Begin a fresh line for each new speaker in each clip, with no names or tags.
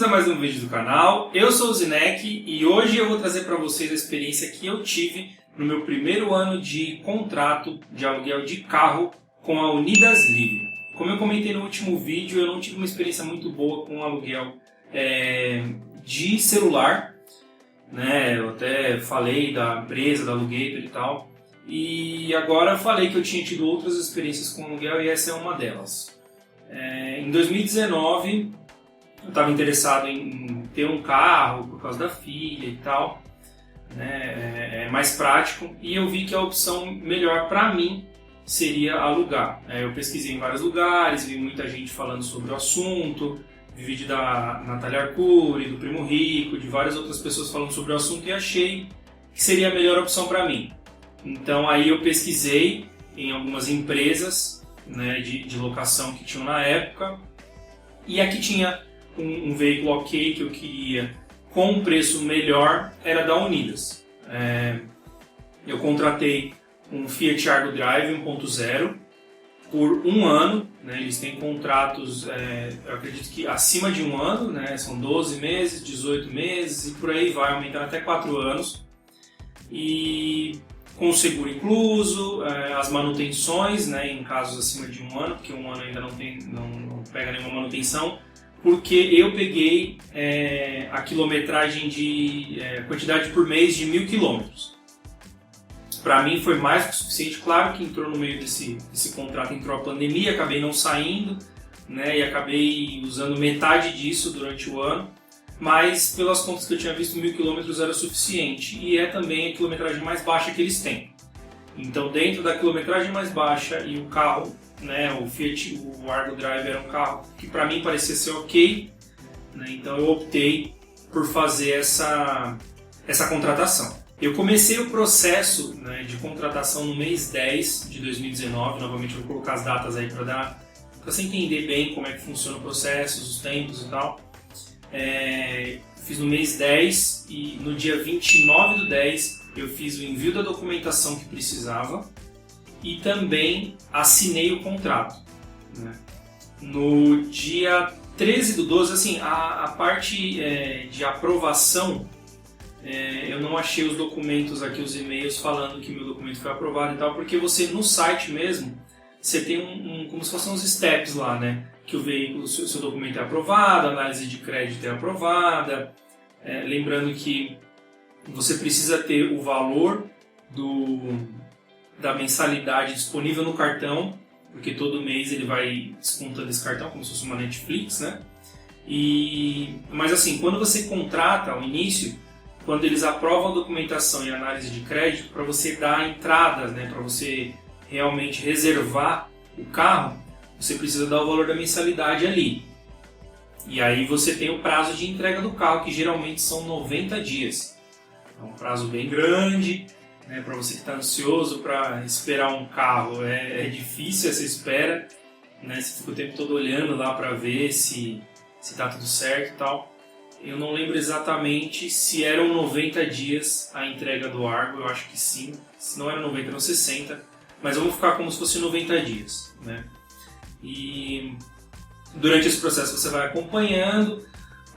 bem-vindos a mais um vídeo do canal. Eu sou o Zinek e hoje eu vou trazer para vocês a experiência que eu tive no meu primeiro ano de contrato de aluguel de carro com a Unidas Livre. Como eu comentei no último vídeo, eu não tive uma experiência muito boa com aluguel de celular, né? Eu até falei da empresa, da Alugator e tal. E agora eu falei que eu tinha tido outras experiências com aluguel e essa é uma delas. Em 2019, eu estava interessado em ter um carro por causa da filha e tal, né? É mais prático, e eu vi que a opção melhor para mim seria alugar. Eu pesquisei em vários lugares, vi muita gente falando sobre o assunto, vi vídeo da Natália Arcuri, do Primo Rico, de várias outras pessoas falando sobre o assunto e achei que seria a melhor opção para mim. Então aí eu pesquisei em algumas empresas, né, de locação que tinham na época, e aqui tinha um veículo ok que eu queria com um preço melhor, era da Unidas. Eu contratei um Fiat Argo Drive 1.0 por um ano, né, eles têm contratos, eu acredito que acima de um ano, né, são 12 meses, 18 meses e por aí vai, aumentando até 4 anos. E com o seguro incluso, as manutenções, né, em casos acima de um ano, porque um ano ainda não pega nenhuma manutenção, porque eu peguei a quilometragem quantidade por mês de 1.000 quilômetros. Para mim foi mais do que suficiente. Claro que entrou no meio desse contrato, entrou a pandemia, acabei não saindo, né, e acabei usando metade disso durante o ano. Mas pelas contas que eu tinha visto, 1.000 quilômetros era suficiente, e é também a quilometragem mais baixa que eles têm. Então, dentro da quilometragem mais baixa e o carro, né, o Fiat, o Argo Drive era um carro que para mim parecia ser ok, né, então eu optei por fazer essa contratação. Eu comecei o processo, né, de contratação no mês 10 de 2019, novamente eu vou colocar as datas aí para você entender bem como é que funciona o processo, os tempos e tal. Fiz no mês 10 e no dia 29 do 10 eu fiz o envio da documentação que precisava e também assinei o contrato, né? No dia 13 do 12, assim, a parte de aprovação, eu não achei os documentos aqui, os e-mails falando que meu documento foi aprovado e tal, porque você no site mesmo, você tem como se fossem uns steps lá, né? Que o veículo, seu documento é aprovado, a análise de crédito é aprovada, lembrando que você precisa ter o valor da mensalidade disponível no cartão, porque todo mês ele vai descontando esse cartão como se fosse uma Netflix, né? Mas assim, quando você contrata ao início, quando eles aprovam a documentação e a análise de crédito, para você dar a entrada, né, para você realmente reservar o carro, você precisa dar o valor da mensalidade ali. E aí você tem o prazo de entrega do carro, que geralmente são 90 dias. É um prazo bem grande, né, para você que está ansioso para esperar um carro. É difícil essa espera, né, você fica o tempo todo olhando lá para ver se está tudo certo e tal. Eu não lembro exatamente se eram 90 dias a entrega do Argo, eu acho que sim. Se não era 90, eram 60. Mas vamos ficar como se fosse 90 dias, né? E durante esse processo você vai acompanhando.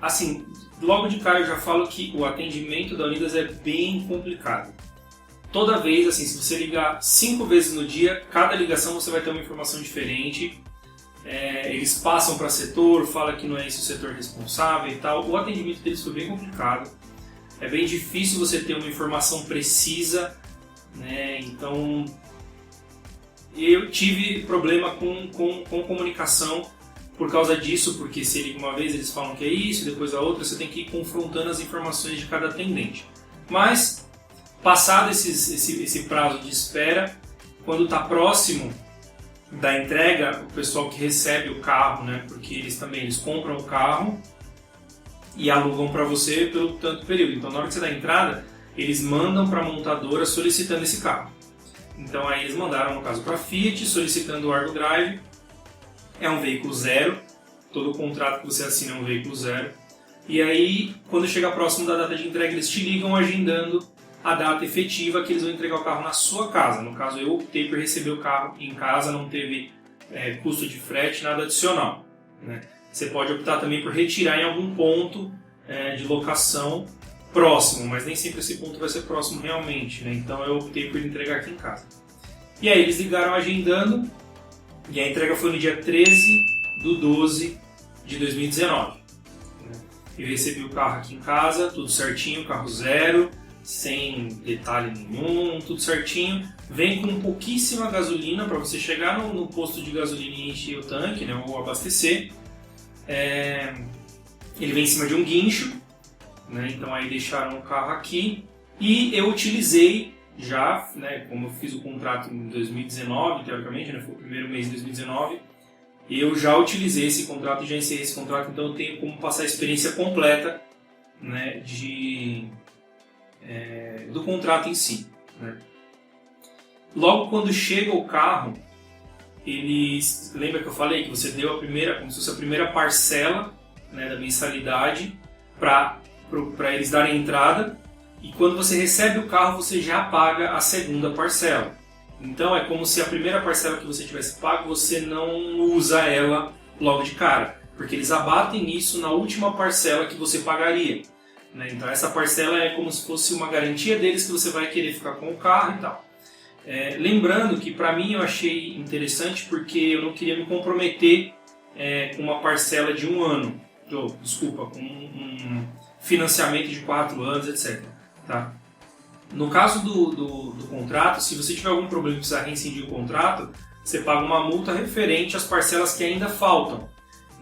Assim, logo de cara eu já falo que o atendimento da Unidas é bem complicado. Toda vez, assim, se você ligar 5 vezes no dia, cada ligação você vai ter uma informação diferente. Eles passam para setor, fala que não é esse o setor responsável e tal. O atendimento deles foi bem complicado. É bem difícil você ter uma informação precisa, né? Então eu tive problema com comunicação por causa disso, porque se liga uma vez eles falam que é isso, depois a outra, você tem que ir confrontando as informações de cada atendente. Mas, passado esse prazo de espera, quando está próximo da entrega, o pessoal que recebe o carro, né, porque eles compram o carro e alugam para você pelo tanto período. Então, na hora que você dá a entrada, eles mandam para a montadora solicitando esse carro. Então aí eles mandaram, no caso, para a Fiat, solicitando o Argo Drive. É um veículo zero, todo o contrato que você assina é um veículo zero. E aí, quando chega próximo da data de entrega, eles te ligam agendando a data efetiva que eles vão entregar o carro na sua casa. No caso, eu optei por receber o carro em casa, não teve custo de frete, nada adicional, né? Você pode optar também por retirar em algum ponto de locação próximo, mas nem sempre esse ponto vai ser próximo realmente, né? Então eu optei por entregar aqui em casa. E aí eles ligaram agendando, e a entrega foi no dia 13/12 de 2019. Eu recebi o carro aqui em casa, tudo certinho, carro zero, sem detalhe nenhum, tudo certinho. Vem com pouquíssima gasolina para você chegar no posto de gasolina e encher o tanque, né, ou abastecer. Ele vem em cima de um guincho, né, então aí deixaram o carro aqui. E eu utilizei já, né, como eu fiz o contrato em 2019, teoricamente, né, foi o primeiro mês de 2019, eu já utilizei esse contrato e já encerrei esse contrato, então eu tenho como passar a experiência completa, né, do contrato em si. Né. Logo quando chega o carro, lembra que eu falei que você deu como se fosse a primeira parcela, né, da mensalidade para eles darem entrada, e quando você recebe o carro você já paga a segunda parcela. Então é como se a primeira parcela que você tivesse pago, você não usa ela logo de cara, porque eles abatem isso na última parcela que você pagaria. Né? Então essa parcela é como se fosse uma garantia deles que você vai querer ficar com o carro e tal. Lembrando que para mim eu achei interessante porque eu não queria me comprometer com uma parcela de um ano, com um financiamento de 4 anos, etc. Tá? No caso do contrato, se você tiver algum problema e precisar reincidir o contrato, você paga uma multa referente às parcelas que ainda faltam.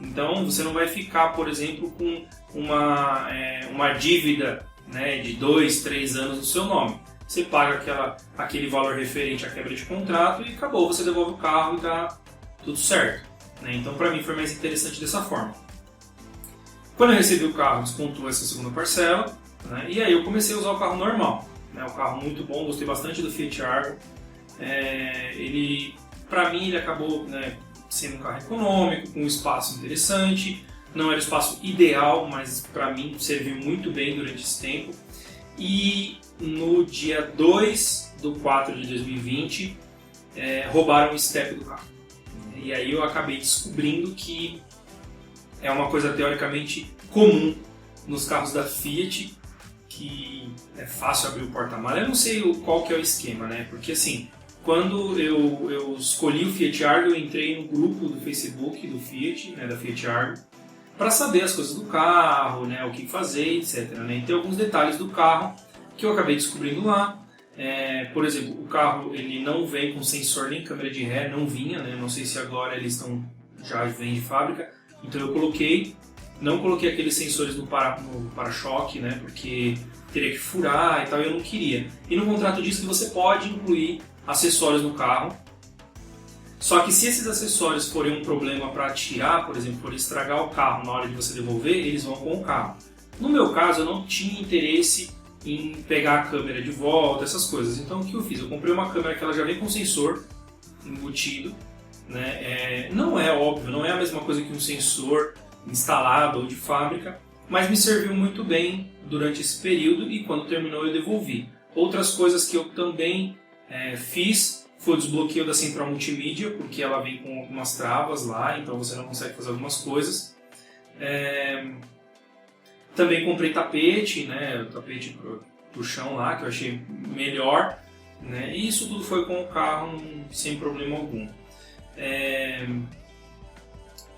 Então você não vai ficar, por exemplo, com uma dívida, né, de 2, 3 anos no seu nome. Você paga aquele valor referente à quebra de contrato e acabou, você devolve o carro e está tudo certo. Né? Então para mim foi mais interessante dessa forma. Quando eu recebi o carro, descontou essa segunda parcela, né, e aí eu comecei a usar o carro normal. Né, um carro muito bom, gostei bastante do Fiat Argo. Para mim ele acabou, né, sendo um carro econômico, com um espaço interessante. Não era o espaço ideal, mas para mim serviu muito bem durante esse tempo. E no dia 2/4 de 2020, roubaram o step do carro. E aí eu acabei descobrindo que é uma coisa teoricamente comum nos carros da Fiat, que é fácil abrir o porta-mala. Eu não sei qual que é o esquema, né? Porque assim, quando eu escolhi o Fiat Argo, eu entrei no grupo do Facebook do Fiat, né, da Fiat Argo, para saber as coisas do carro, né, o que fazer, etc. Né? E tem alguns detalhes do carro que eu acabei descobrindo lá. Por exemplo, o carro ele não vem com sensor nem câmera de ré, não vinha, né? Não sei se agora eles já vêm de fábrica. Então eu não coloquei aqueles sensores no para-choque, né? Porque teria que furar e tal, e eu não queria. E no contrato diz que você pode incluir acessórios no carro. Só que se esses acessórios forem um problema para tirar, por exemplo, for estragar o carro na hora de você devolver, eles vão com o carro. No meu caso, eu não tinha interesse em pegar a câmera de volta, essas coisas. Então o que eu fiz? Eu comprei uma câmera que ela já vem com sensor embutido. Né? Não é óbvio, não é a mesma coisa que um sensor instalado ou de fábrica, mas me serviu muito bem durante esse período e quando terminou eu devolvi. Outras coisas que eu também fiz foi o desbloqueio da central multimídia, porque ela vem com algumas travas lá, então você não consegue fazer algumas coisas. Também comprei tapete, né, o tapete pro chão lá, que eu achei melhor, né, e isso tudo foi com o carro sem problema algum.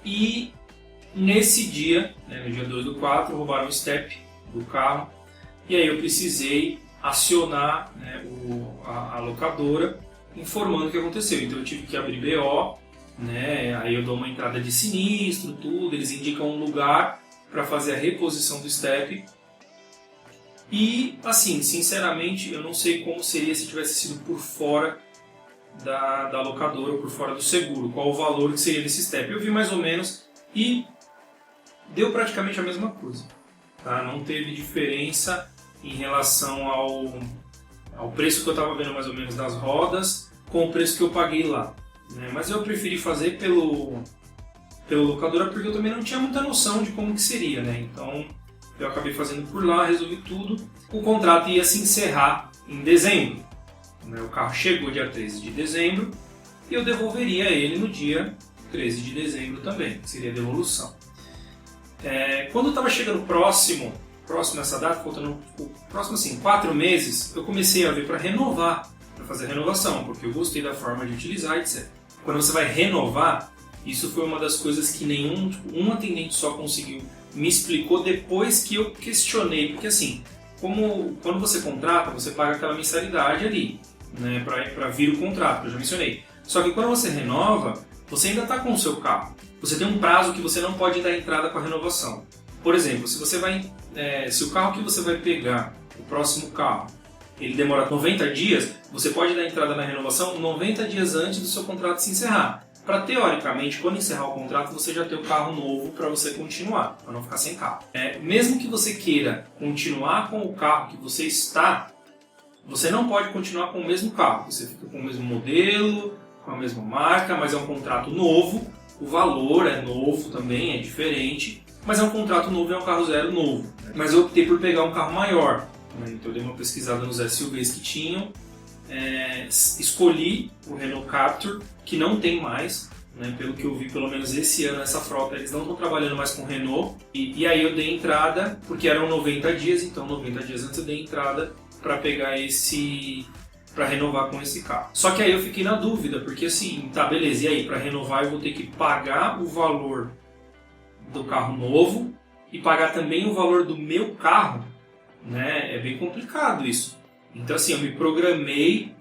E nesse dia, né, no dia 2/4, roubaram o step do carro, e aí eu precisei acionar, né, a locadora informando o que aconteceu. Então eu tive que abrir BO, né, aí eu dou uma entrada de sinistro, tudo, eles indicam um lugar para fazer a reposição do step. E assim, sinceramente, eu não sei como seria se tivesse sido por fora da locadora ou por fora do seguro, qual o valor que seria desse step. Eu vi mais ou menos e deu praticamente a mesma coisa. Tá? Não teve diferença em relação ao preço que eu estava vendo mais ou menos das rodas com o preço que eu paguei lá. Né? Mas eu preferi fazer pela locadora porque eu também não tinha muita noção de como que seria. Né? Então eu acabei fazendo por lá, resolvi tudo. O contrato ia se encerrar em dezembro. Né? O carro chegou dia 13 de dezembro e eu devolveria ele no dia 13 de dezembro também, que seria a devolução. Quando estava chegando próximo dessa data, faltando próximo assim, 4 meses, eu comecei a ver para renovar, para fazer a renovação, porque eu gostei da forma de utilizar, etc. Quando você vai renovar, isso foi uma das coisas que um atendente só conseguiu, me explicou depois que eu questionei, porque assim, quando você contrata, você paga aquela mensalidade ali, né, para vir o contrato, que eu já mencionei. Só que quando você renova, você ainda está com o seu carro. Você tem um prazo que você não pode dar entrada com a renovação. Por exemplo, se o carro que você vai pegar, o próximo carro, ele demora 90 dias, você pode dar entrada na renovação 90 dias antes do seu contrato se encerrar. Para, teoricamente, quando encerrar o contrato, você já ter o carro novo para você continuar, para não ficar sem carro. Mesmo que você queira continuar com o carro que você está, você não pode continuar com o mesmo carro. Você fica com o mesmo modelo, com a mesma marca, mas é um contrato novo. O valor é novo também, é diferente, mas é um contrato novo e é um carro zero novo. Mas eu optei por pegar um carro maior. Então eu dei uma pesquisada nos SUVs que tinham. Escolhi o Renault Captur, que não tem mais, né, pelo que eu vi, pelo menos esse ano, essa frota, eles não estão trabalhando mais com Renault, e aí eu dei entrada, porque eram 90 dias, então 90 dias antes eu dei entrada para pegar para renovar com esse carro. Só que aí eu fiquei na dúvida, porque assim, tá, beleza, e aí, para renovar eu vou ter que pagar o valor do carro novo e pagar também o valor do meu carro, né? É bem complicado isso. Então assim, eu me programei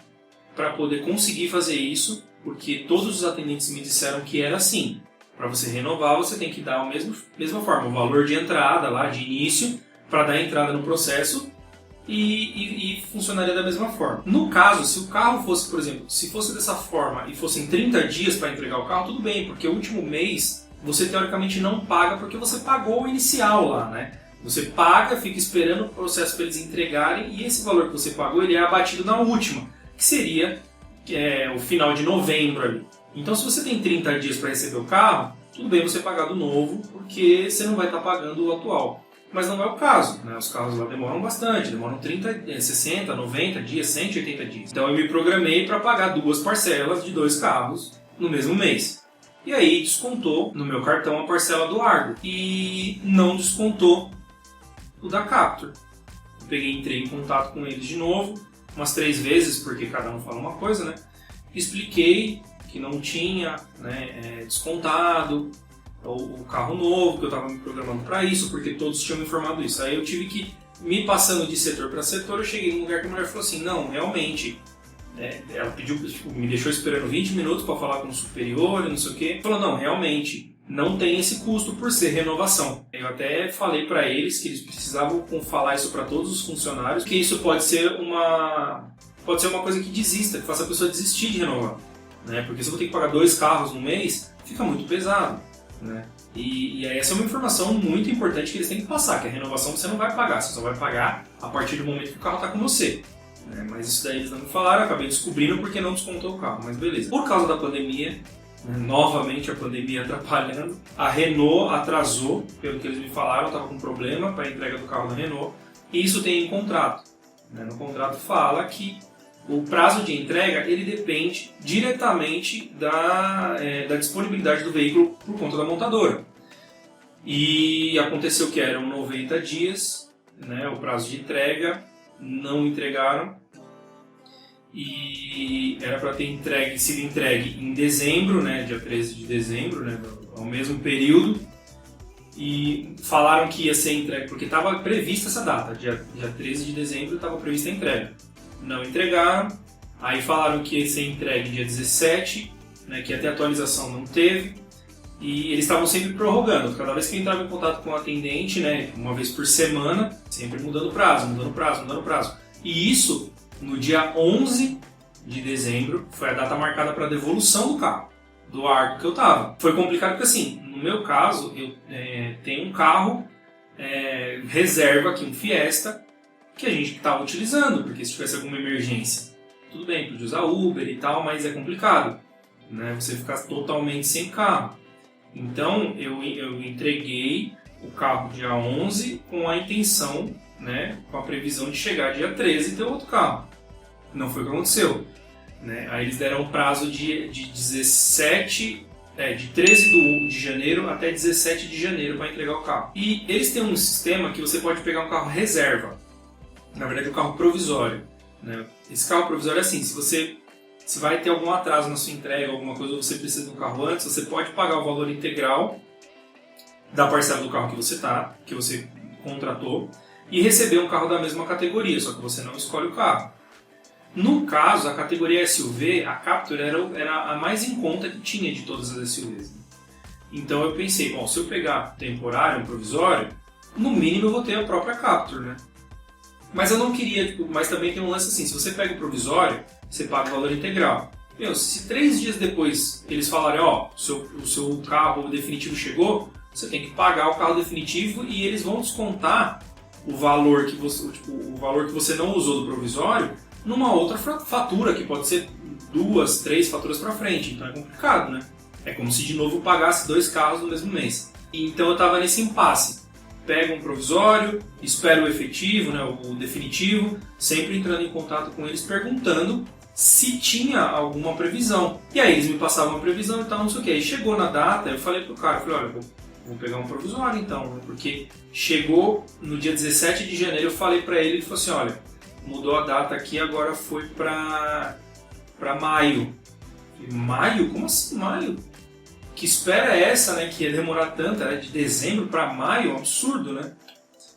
para poder conseguir fazer isso, porque todos os atendentes me disseram que era assim. Para você renovar, você tem que dar a mesma forma, o valor de entrada lá, de início, para dar entrada no processo e funcionaria da mesma forma. No caso, se o carro fosse, por exemplo, se fosse dessa forma e fossem 30 dias para entregar o carro, tudo bem, porque o último mês você teoricamente não paga porque você pagou o inicial lá, né? Você paga, fica esperando o processo para eles entregarem e esse valor que você pagou ele é abatido na última, que seria o final de novembro ali. Então se você tem 30 dias para receber o carro, tudo bem você pagar do novo, porque você não vai estar pagando o atual. Mas não é o caso, né? Os carros lá demoram bastante, demoram 60, 90 dias, 180 dias. Então eu me programei para pagar 2 parcelas de 2 carros no mesmo mês. E aí descontou no meu cartão a parcela do Argo e não descontou o da Captur. Entrei em contato com eles de novo, umas 3 vezes, porque cada um fala uma coisa, né? Expliquei que não tinha, né, descontado o carro novo, que eu estava me programando para isso, porque todos tinham me informado isso. Aí eu tive que, me passando de setor para setor, eu cheguei num lugar que a mulher falou assim, não, realmente, ela pediu, me deixou esperando 20 minutos para falar com o superior e não sei o quê. Falou, não, realmente, não tem esse custo por ser renovação. Eu até falei para eles que eles precisavam falar isso para todos os funcionários, que isso pode ser uma coisa que desista, que faça a pessoa desistir de renovar. Né? Porque se eu vou ter que pagar 2 carros no mês, fica muito pesado. Né? E aí essa é uma informação muito importante que eles têm que passar, que a renovação você não vai pagar, você só vai pagar a partir do momento que o carro está com você. Né? Mas isso daí eles não me falaram, eu acabei descobrindo porque não descontou o carro, mas beleza. Por causa da pandemia, novamente a pandemia atrapalhando, a Renault atrasou, pelo que eles me falaram, estava com problema para a entrega do carro da Renault, e isso tem em contrato. Né? No contrato fala que o prazo de entrega ele depende diretamente da disponibilidade do veículo por conta da montadora. E aconteceu que eram 90 dias, né, o prazo de entrega, não entregaram. E era para ter sido entregue em dezembro, né, dia 13 de dezembro, né, ao mesmo período. E falaram que ia ser entregue, porque estava prevista essa data, dia 13 de dezembro estava prevista a entrega. Não entregaram, aí falaram que ia ser entregue dia 17, né, que até atualização não teve, e eles estavam sempre prorrogando. Cada vez que eu entrava em contato com o atendente, né, uma vez por semana, sempre mudando prazo. E isso, no dia 11 de dezembro, foi a data marcada para a devolução do carro, do Argo que eu estava. Foi complicado porque, assim, no meu caso, eu tenho um carro reserva aqui, um Fiesta, que a gente estava utilizando, porque se tivesse alguma emergência, tudo bem, podia usar Uber e tal, mas é complicado, né? Você ficar totalmente sem carro. Então, eu entreguei o carro dia 11 com a intenção, né, com a previsão de chegar dia 13 e ter outro carro. Não foi o que aconteceu. Né? Aí eles deram um prazo de 17 de 13 de janeiro até 17 de janeiro para entregar o carro. E eles têm um sistema que você pode pegar um carro reserva, na verdade um carro provisório, né? Esse carro provisório é assim, se vai ter algum atraso na sua entrega, alguma coisa, ou você precisa de um carro antes, você pode pagar o valor integral da parcela do carro que você contratou, e receber um carro da mesma categoria, só que você não escolhe o carro. No caso, a categoria SUV, a Captur era a mais em conta que tinha de todas as SUVs. Então eu pensei, bom, se eu pegar temporário, um provisório, no mínimo eu vou ter a própria Captur, né? Mas eu não queria, mas também tem um lance assim, se você pega o provisório, você paga o valor integral. Meu, se 3 dias depois eles falarem, o seu carro definitivo chegou, você tem que pagar o carro definitivo e eles vão descontar o valor que você não usou do provisório numa outra fatura, que pode ser 2, 3 faturas para frente. Então é complicado, né? É como se de novo eu pagasse 2 carros no mesmo mês. Então eu estava nesse impasse. Pego um provisório, espero o efetivo, né, o definitivo, sempre entrando em contato com eles, perguntando se tinha alguma previsão. E aí eles me passavam uma previsão e tal, não sei o que. Aí chegou na data, eu falei pro cara, olha, vou pegar um provisório então, porque chegou no dia 17 de janeiro, eu falei para ele falou assim, olha, mudou a data aqui, agora foi para maio. Maio? Como assim maio? Que espera é essa, né, que ia demorar tanto, era de dezembro para maio, um absurdo, né?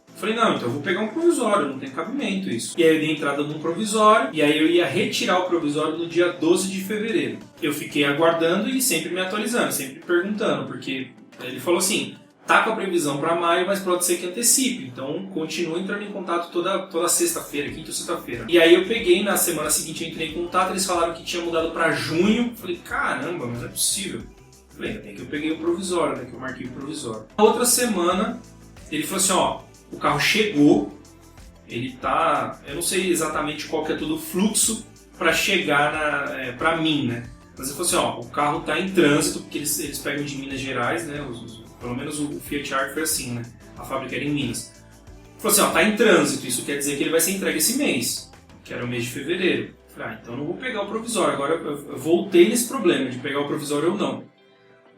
Eu falei, não, então eu vou pegar um provisório, não tem cabimento isso. E aí eu dei entrada num provisório, e aí eu ia retirar o provisório no dia 12 de fevereiro. Eu fiquei aguardando e sempre me atualizando, sempre perguntando, porque ele falou assim, tá com a previsão para maio, mas pode ser que antecipe, então continua entrando em contato toda sexta-feira, quinta ou sexta-feira. E aí eu peguei, na semana seguinte eu entrei em contato, eles falaram que tinha mudado para junho, eu falei, caramba, mas não é possível. Eu falei, até que eu peguei o provisório, né, que eu marquei o provisório. Na outra semana, ele falou assim, o carro chegou, ele tá, eu não sei exatamente qual que é todo o fluxo para chegar para mim, né? Mas ele falou assim, o carro tá em trânsito, porque eles pegam de Minas Gerais, né? Pelo menos o Fiat Argo foi assim, né? A fábrica era em Minas. Ele falou assim, tá em trânsito, isso quer dizer que ele vai ser entregue esse mês, que era o mês de fevereiro. Eu falei, então eu não vou pegar o provisório, agora eu voltei nesse problema de pegar o provisório ou não.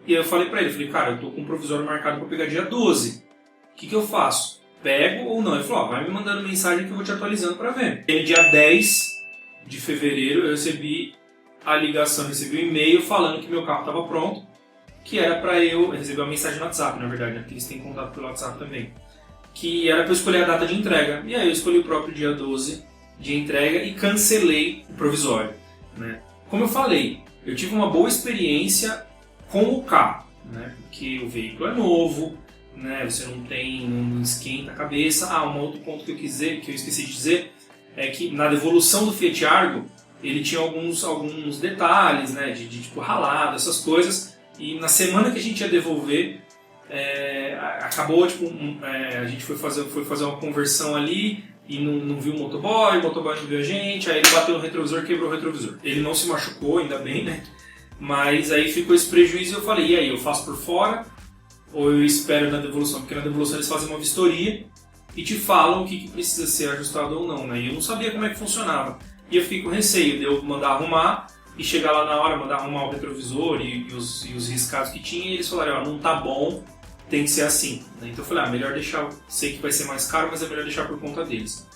E aí eu falei pra ele, cara, eu tô com um provisório marcado para pegar dia 12, o que eu faço? Pego ou não? Ele falou, vai me mandando mensagem que eu vou te atualizando para ver. E dia 10 de fevereiro eu recebi a ligação, recebi um e-mail falando que meu carro estava pronto, que era para eu receber uma mensagem no WhatsApp, na verdade, né? Porque eles têm contato pelo WhatsApp também, que era para eu escolher a data de entrega. E aí eu escolhi o próprio dia 12 de entrega e cancelei o provisório, né? Como eu falei, eu tive uma boa experiência com o carro, né? Porque o veículo é novo, né? Você não esquenta a cabeça. Um outro ponto que eu esqueci de dizer é que na devolução do Fiat Argo ele tinha alguns detalhes, né? De tipo ralado, essas coisas. E na semana que a gente ia devolver, acabou a gente foi fazer uma conversão ali e não viu o motoboy não viu a gente, aí ele bateu no retrovisor, quebrou o retrovisor. Ele não se machucou, ainda bem, né? Mas aí ficou esse prejuízo e eu falei, e aí, eu faço por fora ou eu espero na devolução? Porque na devolução eles fazem uma vistoria e te falam o que precisa ser ajustado ou não, né? E eu não sabia como é que funcionava. E eu fiquei com receio de eu mandar arrumar e chegar lá na hora, mandar arrumar o retrovisor e os riscados que tinha, e eles falaram, não tá bom, tem que ser assim, né? Então eu falei, melhor deixar, sei que vai ser mais caro, mas é melhor deixar por conta deles.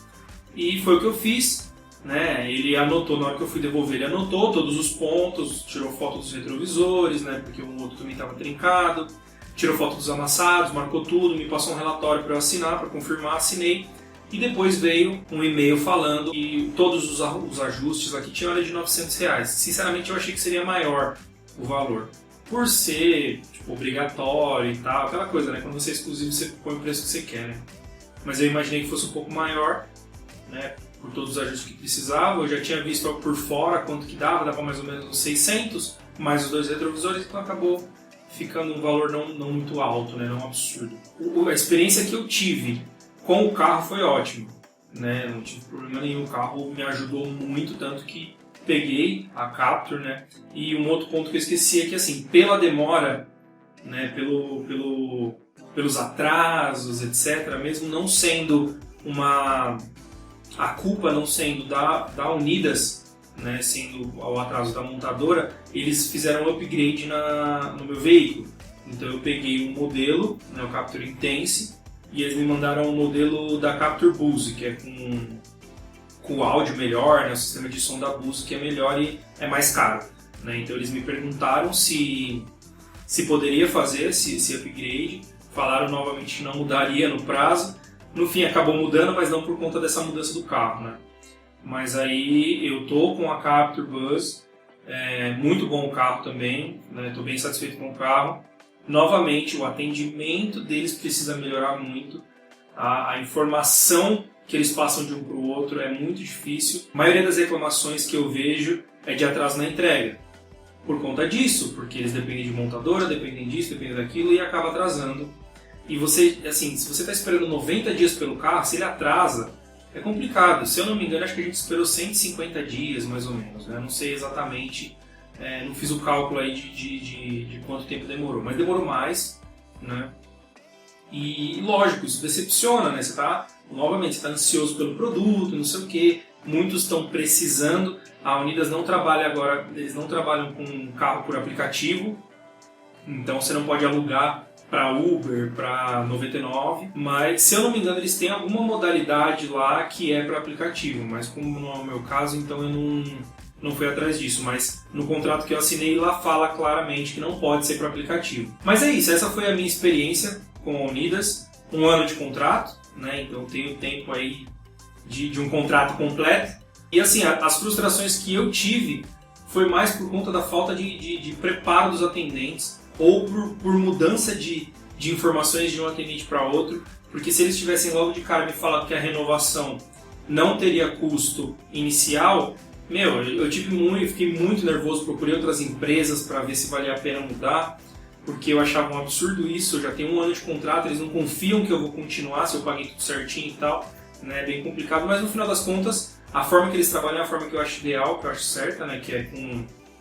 E foi o que eu fiz, né? Ele anotou, na hora que eu fui devolver, ele anotou todos os pontos, tirou foto dos retrovisores, né? Porque o outro também estava trincado, tirou foto dos amassados, marcou tudo, me passou um relatório para eu assinar, para confirmar, assinei. E depois veio um e-mail falando que todos os ajustes aqui tinham de R$900. Sinceramente eu achei que seria maior o valor. Por ser obrigatório e tal, aquela coisa, né? Quando você é exclusivo você põe o preço que você quer, né? Mas eu imaginei que fosse um pouco maior, né? Por todos os ajustes que precisava. Eu já tinha visto por fora quanto que dava mais ou menos uns 600, mais os 2 retrovisores, então acabou ficando um valor não muito alto, né? Não absurdo. A experiência que eu tive com o carro foi ótimo, né? Não tive problema nenhum, o carro me ajudou muito, tanto que peguei a Captur, né? E um outro ponto que eu esqueci é que, assim, pela demora, né? Pelos atrasos, etc., mesmo não sendo a culpa não sendo da Unidas, né, sendo o atraso da montadora, eles fizeram um upgrade no meu veículo. Então eu peguei um modelo, né, o Captur Intense, e eles me mandaram um modelo da Captur Bose, que é com o áudio melhor, né, o sistema de som da Bose que é melhor e é mais caro. Né? Então eles me perguntaram se poderia fazer esse upgrade, falaram novamente que não mudaria no prazo. No fim acabou mudando, mas não por conta dessa mudança do carro. Né? Mas aí eu tô com a Captur Bose, muito bom o carro também, estou bem satisfeito com o carro. Novamente, o atendimento deles precisa melhorar muito, a informação que eles passam de um para o outro é muito difícil. A maioria das reclamações que eu vejo é de atraso na entrega. Por conta disso, porque eles dependem de montadora, dependem disso, dependem daquilo e acaba atrasando. E você, assim, se você está esperando 90 dias pelo carro, se ele atrasa, é complicado. Se eu não me engano, acho que a gente esperou 150 dias, mais ou menos. Né? Não sei exatamente, não fiz o cálculo aí de quanto tempo demorou, mas demorou mais, né? E lógico, isso decepciona, né? Novamente, você está ansioso pelo produto, não sei o quê. Muitos estão precisando. A Unidas não trabalha agora, eles não trabalham com carro por aplicativo, então você não pode alugar para Uber, para 99, mas se eu não me engano eles têm alguma modalidade lá que é para aplicativo, mas como não é o meu caso, então eu não fui atrás disso, mas no contrato que eu assinei lá fala claramente que não pode ser para aplicativo. Mas é isso, essa foi a minha experiência com a Unidas, 1 ano de contrato, né? Então eu tenho tempo aí de um contrato completo. E assim, as frustrações que eu tive foi mais por conta da falta de preparo dos atendentes ou por mudança de informações de um atendente para outro, porque se eles tivessem logo de cara me falado que a renovação não teria custo inicial, eu fiquei muito nervoso, procurei outras empresas para ver se valia a pena mudar, porque eu achava um absurdo isso, eu já tenho 1 ano de contrato, eles não confiam que eu vou continuar se eu paguei tudo certinho e tal, né? É bem complicado, mas no final das contas, a forma que eles trabalham é a forma que eu acho ideal, que eu acho certa, né? Que é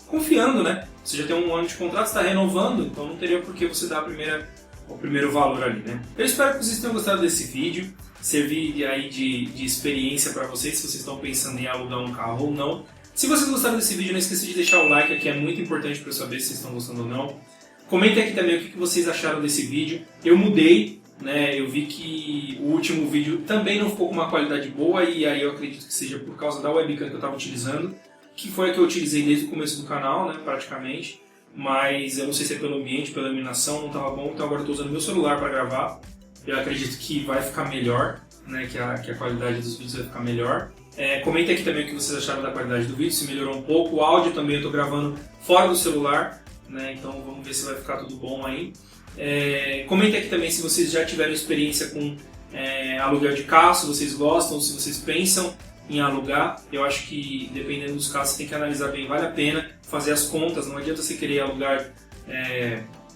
confiando, né? Você já tem 1 ano de contrato, você está renovando, então não teria por que você dar o primeiro valor ali, né? Eu espero que vocês tenham gostado desse vídeo, servir aí de experiência para vocês, se vocês estão pensando em alugar um carro ou não. Se vocês gostaram desse vídeo, não esqueça de deixar o like aqui, é muito importante para eu saber se vocês estão gostando ou não. Comentem aqui também o que vocês acharam desse vídeo. Eu mudei, né? Eu vi que o último vídeo também não ficou com uma qualidade boa e aí eu acredito que seja por causa da webcam que eu estava utilizando, que foi a que eu utilizei desde o começo do canal, né, praticamente, mas eu não sei se é pelo ambiente, pela iluminação, não estava bom, então agora estou usando meu celular para gravar. Eu acredito que vai ficar melhor, né, que a qualidade dos vídeos vai ficar melhor. Comentem aqui também o que vocês acharam da qualidade do vídeo, se melhorou um pouco. O áudio também eu estou gravando fora do celular, né, então vamos ver se vai ficar tudo bom aí. Comentem aqui também se vocês já tiveram experiência com aluguel de carro, se vocês gostam, se vocês pensam em alugar. Eu acho que dependendo dos casos você tem que analisar bem, vale a pena fazer as contas, não adianta você querer alugar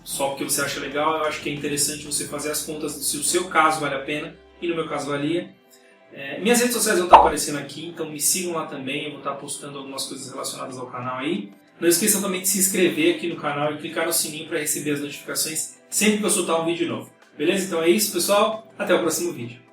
só porque você acha legal. Eu acho que é interessante você fazer as contas se o seu caso vale a pena, e no meu caso valia. Minhas redes sociais vão estar aparecendo aqui, então me sigam lá também, eu vou estar postando algumas coisas relacionadas ao canal aí. Não esqueçam também de se inscrever aqui no canal e clicar no sininho para receber as notificações sempre que eu soltar um vídeo novo. Beleza? Então é isso, pessoal. Até o próximo vídeo.